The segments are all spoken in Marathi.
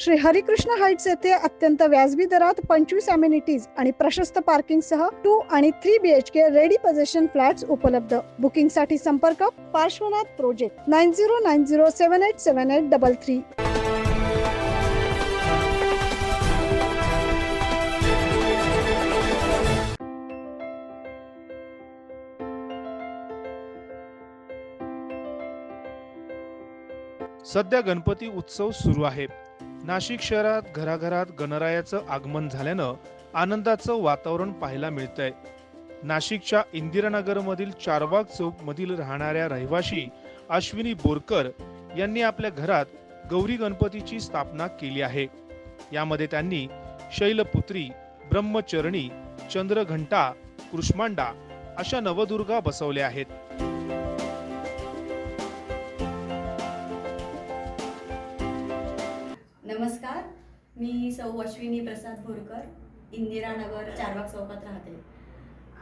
श्री हरिकृष्ण हाइट्स येथे अत्यंत व्याजबी दरात 25 अमेनिटीज आणि प्रशस्त पार्किंग सह 2 आणि 3 BHK रेडी पोझिशन फ्लॅट्स उपलब्ध. बुकिंग साठी संपर्क पार्श्वनाथ प्रोजेक्ट 9090787833. सध्या गणपती उत्सव सुरू आहे. नाशिक शहरात घराघरात गणरायाचं आगमन झाल्यानं आनंदाचं वातावरण पाहायला मिळतंय. नाशिकच्या इंदिरानगर मधील चारबाग चौक मधील राहणाऱ्या रहिवाशी अश्विनी बोरकर यांनी आपल्या घरात गौरी गणपतीची स्थापना केली आहे. यामध्ये त्यांनी शैलपुत्री, ब्रह्मचरणी, चंद्रघंटा, कुष्मांडा अशा नवदुर्गा बसवल्या आहेत. नमस्कार, मी सौ अश्विनी प्रसाद बोरकर, इंदिरानगर चारबाग चौकात राहते.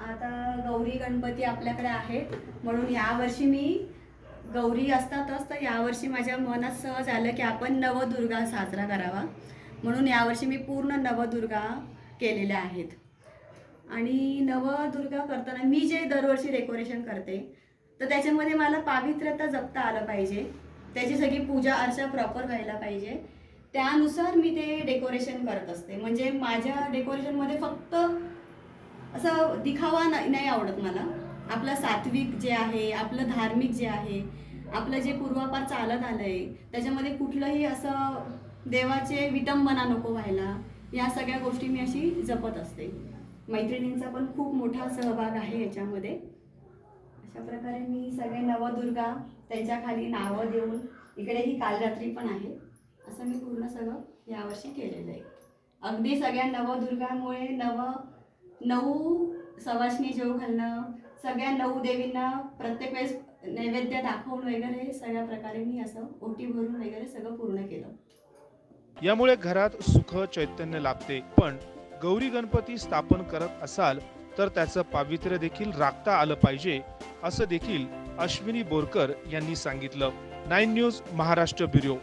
आता गौरी गणपती आपल्याकडे आहेत म्हणून यावर्षी मी गौरी असतातच तर यावर्षी माझ्या मनात सहज आलं की आपण नवदुर्गा साजरा करावा, म्हणून यावर्षी मी पूर्ण नवदुर्गा केलेल्या आहेत. आणि नवदुर्गा करताना मी जे दरवर्षी डेकोरेशन करते तर त्याच्यामध्ये मला पावित्र्यता जपता आलं पाहिजे, त्याची सगळी पूजा अर्चा प्रॉपर व्हायला पाहिजे. त्यानुसार मी ते डेकोरेशन करत असते. म्हणजे माझ्या डेकोरेशनमध्ये फक्त असं दिखावा नाही आवडत मला. आपलं सात्विक जे आहे, आपलं धार्मिक जे आहे, आपलं जे पूर्वापार चालत आलं आहे त्याच्यामध्ये कुठलंही असं देवाचे विटंबना नको व्हायला, या सगळ्या गोष्टी मी अशी जपत असते. मैत्रिणींचा पण खूप मोठा सहभाग आहे याच्यामध्ये. अशा प्रकारे मी सगळे नवदुर्गा त्यांच्या खाली नावं देऊन, इकडे ही कालरात्री पण आहे, असं मी पूर्ण सगळं यावर्षी केलेलं आहे. अगदी सगळ्या नवदुर्गांमुळे नऊ सवाष्णी जेव घालणं, सगळ्या 9 देवींना प्रत्येक वेळेस नैवेद्य दाखवून वगैरे सगळ्या प्रकारे मी असं ओटी भरून वगैरे सगळं पूर्ण केलं. यामुळे घरात सुख चैतन्य लाभते. पण गौरी गणपती स्थापन करत असाल तर त्याचं पावित्र्य देखील राखता आलं पाहिजे, असं देखील अश्विनी बोरकर यांनी सांगितलं. 9 न्यूज महाराष्ट्र ब्युरो.